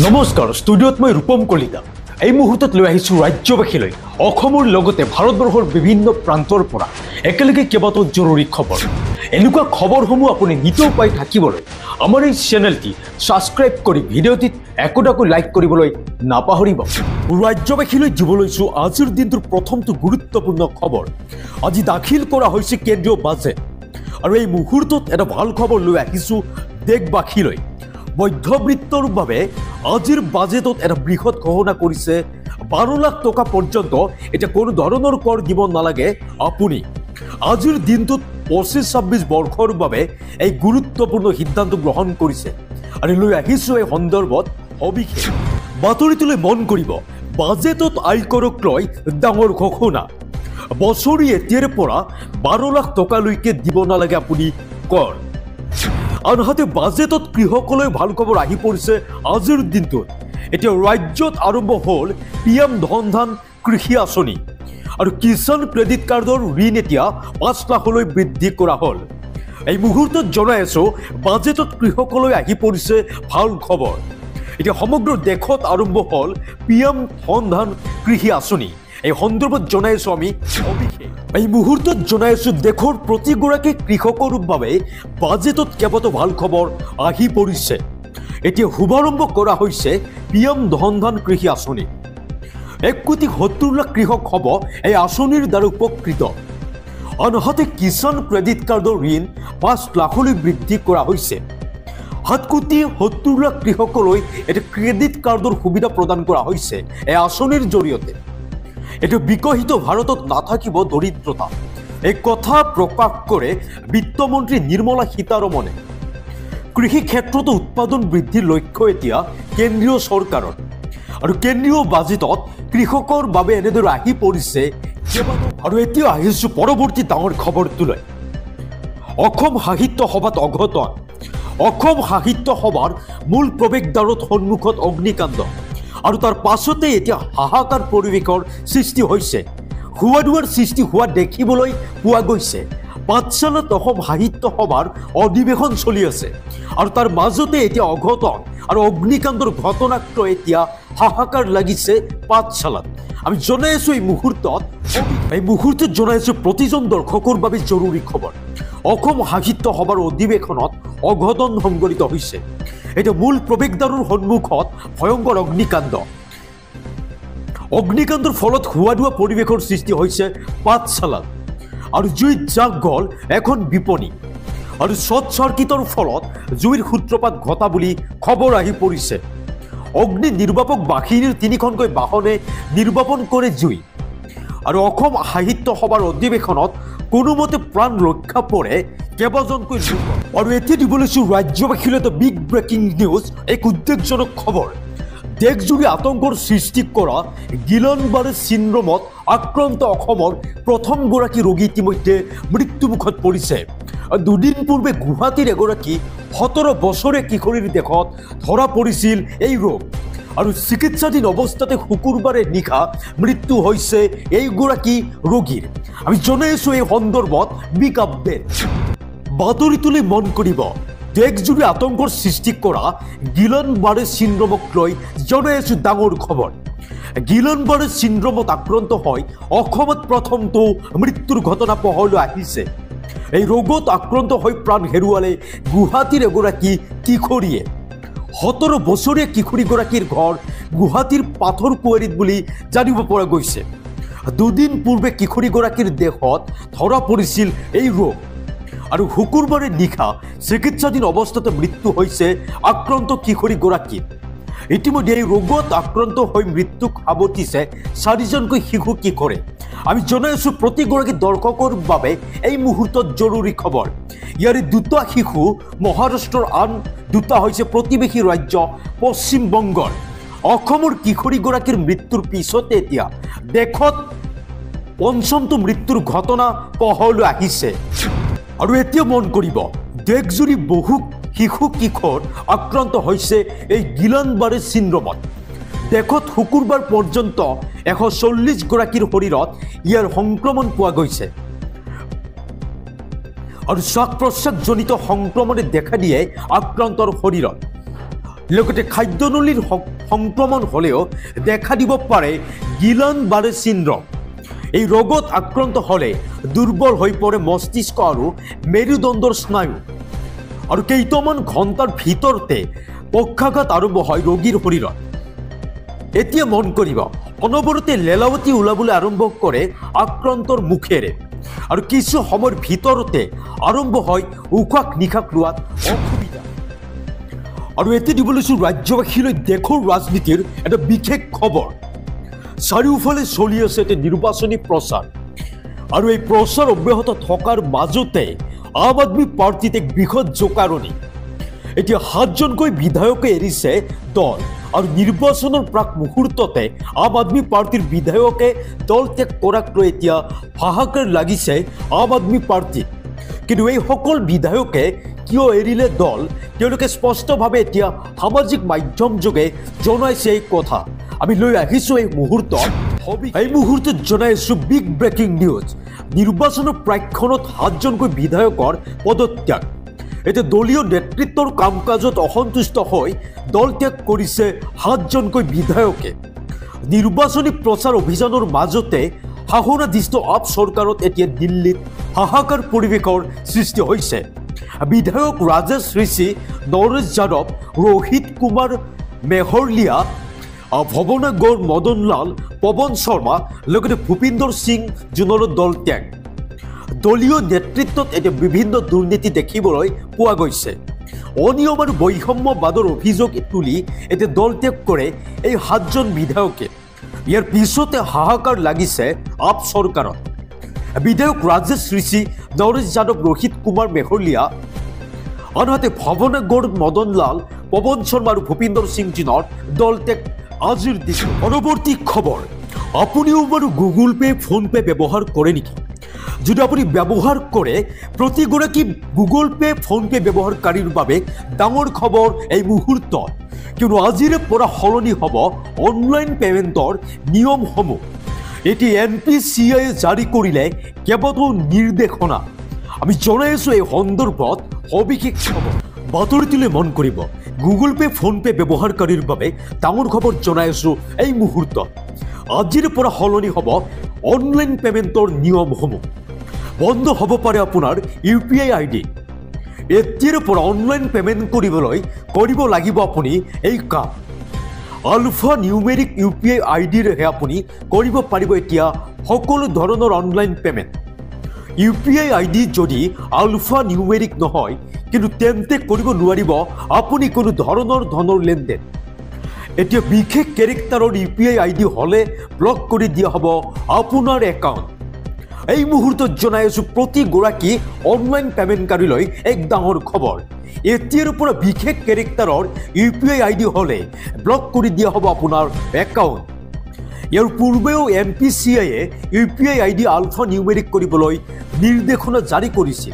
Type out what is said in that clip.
নমস্কাৰ ষ্টুডিঅ'ত মই ৰূপম কলিতা এই মুহূৰ্তত লৈ আহিছোঁ ৰাজ্যবাসীলৈ অসমৰ লগতে ভাৰতবৰ্ষৰ বিভিন্ন প্ৰান্তৰ পৰা একেলগে কেইবাটাও জৰুৰী খবৰ এনেকুৱা খবৰসমূহ আপুনি নিতৌ পাই থাকিবলৈ আমাৰ এই চেনেলটি সাবস্ক্ৰাইব কৰি ভিডিঅ'টিত একোটাকৈ লাইক কৰিবলৈ নাপাহৰিব ৰাজ্যবাসীলৈ দিব লৈছোঁ আজিৰ দিনটোৰ প্ৰথমটো গুৰুত্বপূৰ্ণ খবৰ আজি দাখিল কৰা হৈছে কেন্দ্ৰীয় বাজেট আৰু এই মুহূৰ্তত এটা ভাল খবৰ লৈ আহিছোঁ দেশবাসীলৈ মধ্যবিত্তৰ বাবে আজিৰ বাজেটত এটা বৃহৎ ঘোষণা কৰিছে 12 লাখ টকা পৰ্যন্ত এটা কোনো ধৰণৰ কৰ দিব নালাগে আপুনি আজিৰ দিনটোত 25-26 বৰ্ষৰ বাবে এই গুৰুত্বপূৰ্ণ সিদ্ধান্ত গ্ৰহণ কৰিছে আৰু লৈ আহিছো এই সন্দৰ্ভত সবিশেষ বাতৰিটোলৈ মন কৰিব বাজেটত আয়কৰক লৈ ডাঙৰ ঘোষণা বছৰি এতিয়াৰ পৰা 12 লাখ টকালৈকে দিব নালাগে আপুনি কৰ আনহাতে বাজেটত কৃষকলৈ ভাল খবৰ আহি পৰিছে আজিৰ দিনটোত এতিয়া ৰাজ্যত আৰম্ভ হ'ল পিএম ধন কৃষি আঁচনি আৰু কিষাণ ক্ৰেডিট কাৰ্ডৰ ঋণ এতিয়া 5 লাখলৈ বৃদ্ধি কৰা হ'ল এই মুহূৰ্তত জনাই আছো বাজেটত কৃষকলৈ আহি পৰিছে ভাল খবৰ এতিয়া সমগ্ৰ দেশত আৰম্ভ হ'ল পিএম ধন কৃষি আঁচনি এই সন্দৰ্ভত জনাই আছো আমি এই মুহূৰ্তত জনাই আছো দেশৰ প্ৰতিগৰাকী কৃষকৰ বাবে বাজেটত কেইবাটাও ভাল খবৰ আহি পৰিছে এতিয়া শুভাৰম্ভ কৰা হৈছে পিএম ধন কৃষি আঁচনি 1,70 লাখ কৃষক হ'ব এই আঁচনিৰ দ্বাৰা উপকৃত আনহাতে কিষাণ ক্ৰেডিট কাৰ্ডৰ ঋণ 5 লাখলৈ বৃদ্ধি কৰা হৈছে 7,70 লাখ কৃষকলৈ এটা ক্ৰেডিট কাৰ্ডৰ সুবিধা প্ৰদান কৰা হৈছে এই আঁচনিৰ জৰিয়তে এটা বিকশিত ভাৰতত নাথাকিব দৰিদ্ৰতা এই কথা প্ৰকাশ কৰে বিত্তমন্ত্ৰী নিৰ্মলা সীতাৰমণে কৃষি ক্ষেত্ৰত উৎপাদন বৃদ্ধিৰ লক্ষ্য এতিয়া কেন্দ্ৰীয় চৰকাৰৰ আৰু কেন্দ্ৰীয় বাজেটত কৃষকৰ বাবে এনেদৰে আহি পৰিছে আৰু এতিয়া আহিছো পৰৱৰ্তী ডাঙৰ খবৰটোলৈ অসম সাহিত্য সভাত অঘটন অসম সাহিত্য সভাৰ মূল প্ৰৱেশদ্বাৰত সন্মুখত অগ্নিকাণ্ড আৰু তাৰ পাছতে এতিয়া হাহাকাৰ পৰিৱেশৰ সৃষ্টি হৈছে হুৱাদুৱাৰ সৃষ্টি হোৱা দেখিবলৈ পোৱা গৈছে পাঠশালাত অসম সাহিত্য সভাৰ অধিৱেশন চলি আছে আৰু তাৰ মাজতে এতিয়া অঘটন আৰু অগ্নিকাণ্ডৰ ঘটনাক্ৰ এতিয়া হাহাকাৰ লাগিছে পাঠশালাত আমি জনাই আছো এই মুহূৰ্তত জনাই আছো প্ৰতিজন দৰ্শকৰ বাবে জৰুৰী খবৰ অসম সাহিত্য সভাৰ অধিৱেশনত অঘটন সংঘটিত হৈছে এতিয়া মূল প্ৰৱেশদ্বাৰৰ সন্মুখত ভয়ংকৰ অগ্নিকাণ্ডৰ ফলত হুৱাদুৱা পৰিৱেশৰ সৃষ্টি হৈছে পাঠশালাত আৰু জুইত জাগ গ'ল এখন বিপণী আৰু শ্বৰ্ট চাৰ্কিটৰ ফলত জুইৰ সূত্ৰপাত ঘটা বুলি খবৰ আহি পৰিছে অগ্নি নিৰ্বাপক বাহিনীৰ 3খনকৈ বাহনে নিৰ্বাপন কৰে জুই আৰু অসম সাহিত্য সভাৰ অধিৱেশনত কোনোমতে প্ৰাণ ৰক্ষা পৰে কেইবাজনকৈ লোক আৰু এতিয়া দিব লৈছো ৰাজ্যবাসীলৈ এটা বিগ ব্ৰেকিং নিউজ এক উদ্বেগজনক খবৰ দেশজুৰি আতংকৰ সৃষ্টি কৰা গিলনবাৰে চিণ্ড্ৰমত আক্ৰান্ত অসমৰ প্ৰথমগৰাকী ৰোগী ইতিমধ্যে মৃত্যুমুখত পৰিছে দুদিন পূৰ্বে গুৱাহাটীৰ এগৰাকী 17 বছৰীয়া কিশোৰীৰ দেহত ধৰা পৰিছিল এই ৰোগ আৰু চিকিৎসাধীন অৱস্থাতে শুকুৰবাৰে নিশা মৃত্যু হৈছে এইগৰাকী ৰোগীৰ আমি জনাই আছো এই সন্দৰ্ভত বিগ আপডেট বাতৰিটোলৈ মন কৰিব দেশজুৰি আতংকৰ সৃষ্টি কৰা গিলনবাৰে চিণ্ড্ৰমক লৈ জনাই আছো ডাঙৰ খবৰ গিলনবাৰে চিণ্ড্ৰমত আক্ৰান্ত হৈ অসমত প্ৰথমটো মৃত্যুৰ ঘটনা পোহৰলৈ আহিছে এই ৰোগত আক্ৰান্ত হৈ প্ৰাণ হেৰুৱালে গুৱাহাটীৰ এগৰাকী কিশোৰীয়ে 17 বছৰীয়া কিশোৰীগৰাকীৰ ঘৰ গুৱাহাটীৰ পাথৰকুৱাৰীত বুলি জানিব পৰা গৈছে দুদিন পূৰ্বে কিশোৰীগৰাকীৰ দেহত ধৰা পৰিছিল এই ৰোগ আৰু শুকুৰবাৰে নিশা চিকিৎসাধীন অৱস্থাতে মৃত্যু হৈছে আক্ৰান্ত কিশোৰীগৰাকী ইতিমধ্যে এই ৰোগত আক্ৰান্ত হৈ মৃত্যুক সাৱটিছে 4জনকৈ শিশু কিশোৰে আমি জনাই আছো প্ৰতিগৰাকী দৰ্শকৰ বাবে এই মুহূৰ্তত জৰুৰী খবৰ ইয়াৰে 2টা শিশু মহাৰাষ্ট্ৰৰ আন 2টা হৈছে প্ৰতিবেশী ৰাজ্য পশ্চিম বংগৰ অসমৰ কিশোৰীগৰাকীৰ মৃত্যুৰ পিছতে এতিয়া দেশত 5মটো মৃত্যুৰ ঘটনা পোহৰলৈ আহিছে আৰু এতিয়া মন কৰিব দেশজুৰি বহু শিশু কিশোৰ আক্ৰান্ত হৈছে এই গিলনবাৰে চিণ্ড্ৰমত দেশত শুকুৰবাৰ পৰ্যন্ত 140 গৰাকীৰ শৰীৰত ইয়াৰ সংক্ৰমণ পোৱা গৈছে আৰু শ্বাস প্ৰশ্বাসজনিত সংক্ৰমণে দেখা দিয়ে আক্ৰান্তৰ শৰীৰত লগতে খাদ্যনলীৰ সংক্ৰমণ হ'লেও দেখা দিব পাৰে গিলান-বাৰে চিনড্ৰম। এই ৰোগত আক্ৰান্ত হ'লে দুৰ্বল হৈ পৰে মস্তিষ্ক আৰু মেৰুদণ্ডৰ স্নায়ু আৰু কেইটামান ঘণ্টাৰ ভিতৰতে পক্ষাঘাত আৰম্ভ হয় ৰোগীৰ শৰীৰত। এতিয়া মন কৰিব, অনবৰতে লেলাৱতী ওলাবলৈ আৰম্ভ কৰে আক্ৰান্তৰ মুখেৰে আৰু কিছু সময়ৰ ভিতৰতে আৰম্ভ হয় উশাহ নিশাহ লোৱাত অসুবিধা। আৰু এতিয়া দিব লৈছোঁ ৰাজ্যবাসীলৈ দেশৰ ৰাজনীতিৰ এটা বিশেষ খবৰ। চাৰিওফালে চলি আছে এটা নিৰ্বাচনী প্ৰচাৰ আৰু এই প্ৰচাৰ অব্যাহত থকাৰ মাজতে আম আদমি পাৰ্টীত এক বৃহৎ জোকাৰণি। এতিয়া 7জনকৈ বিধায়কে এৰিছে দল আৰু নিৰ্বাচনৰ প্ৰাক মুহূৰ্ততে আম আদমি পাৰ্টীৰ বিধায়কে দল ত্যাগ কৰাক লৈ এতিয়া হাহাকাৰ লাগিছে আম আদমি পাৰ্টীত। কিন্তু এই সকল বিধায়কে কিয় এৰিলে দল, তেওঁলোকে স্পষ্টভাৱে এতিয়া সামাজিক মাধ্যম যোগে জনাইছে এই কথা। আমি লৈ আহিছোঁ এই মুহূৰ্তত জনাই আছোঁ বিগ ব্ৰেকিং নিউজ। নিৰ্বাচনৰ প্ৰাক্ষণত 7জনকৈ বিধায়কৰ পদত্যাগ। এতিয়া দলীয় নেতৃত্বৰ কাম কাজত অসন্তুষ্ট হৈ দল ত্যাগ কৰিছে 7জনকৈ বিধায়কে। নিৰ্বাচনী প্ৰচাৰ অভিযানৰ মাজতে শাসনাধীষ্ঠ আপ চৰকাৰত এতিয়া দিল্লীত হাহাকাৰ পৰিৱেশৰ সৃষ্টি হৈছে। বিধায়ক ৰাজেশ ঋষি, নৰেশ যাদৱ, ৰোহিত কুমাৰ মেহৰলিয়া, ভৱনা গৌৰ, মদন লাল, পৱন শৰ্মা লগতে ভূপিন্দৰ সিং জোনৰো দল ত্যাগ। দলীয় নেতৃত্বত এতিয়া বিভিন্ন দুৰ্নীতি দেখিবলৈ পোৱা গৈছে। অনিয়ম আৰু বৈষম্যবাদৰ অভিযোগ তুলি এতিয়া দল ত্যাগ কৰে এই 7জন বিধায়কে। ইয়াৰ পিছতে হাহাকাৰ লাগিছে আপ চৰকাৰত। বিধায়ক ৰাজেশ ঋষি, নৰেশ যাদৱ, ৰোহিত কুমাৰ মেহৰলিয়া, আনহাতে ভৱনা গৌৰ, মদন লাল, পৱন শৰ্মা আৰু ভূপিন্দৰ সিং জোনৰ দল ত্যাগ আজিৰ দিশত। পৰৱৰ্তী খবৰ, আপুনিও বাৰু গুগল পে', ফোনপে' ব্যৱহাৰ কৰে নেকি? যদি আপুনি ব্যৱহাৰ কৰে, প্ৰতিগৰাকী গুগল পে', ফোনপে' ব্যৱহাৰকাৰীৰ বাবে ডাঙৰ খবৰ এই মুহূৰ্তত, কিয়নো আজিৰে পৰা সলনি হ'ব অনলাইন পে'মেণ্টৰ নিয়মসমূহ। এটি NPCI জাৰি কৰিলে কেইবাটাও নিৰ্দেশনা। আমি জনাই আছোঁ এই সন্দৰ্ভত সবিশেষ খবৰ। বাতৰিটোলৈ মন কৰিব, গুগল পে', ফোনপে' ব্যৱহাৰকাৰীৰ বাবে ডাঙৰ খবৰ জনাই আছোঁ এই মুহূৰ্তত। আজিৰ পৰা সলনি হ'ব অনলাইন পে'মেণ্টৰ নিয়মসমূহ। বন্ধ হ'ব পাৰে আপোনাৰ UPI ID। এতিয়াৰ পৰা অনলাইন পে'মেণ্ট কৰিবলৈ কৰিব লাগিব আপুনি এই কাম। আলফা নিউমেৰিক UPI IDৰেহে আপুনি কৰিব পাৰিব এতিয়া সকলো ধৰণৰ অনলাইন পে'মেণ্ট। UPI ID যদি আলফা নিউমেৰিক নহয়, কিন্তু তেন্তে কৰিব নোৱাৰিব আপুনি কোনো ধনৰ লেনদেন। এতিয়া বিশেষ কেৰেক্টাৰৰ UPI ID হ'লে ব্লক কৰি দিয়া হ'ব আপোনাৰ একাউণ্ট। এই মুহূৰ্তত জনাই আছোঁ প্ৰতিগৰাকী অনলাইন পে'মেণ্টকাৰীলৈ এক ডাঙৰ খবৰ। এতিয়াৰ পৰা বিশেষ কেৰেক্টাৰৰ UPI ID হ'লে ব্লক কৰি দিয়া হ'ব আপোনাৰ একাউণ্ট। ইয়াৰ পূৰ্বেও NPCIয়ে UPI ID আলফা নিউমেৰিক কৰিবলৈ নিৰ্দেশনা জাৰি কৰিছিল।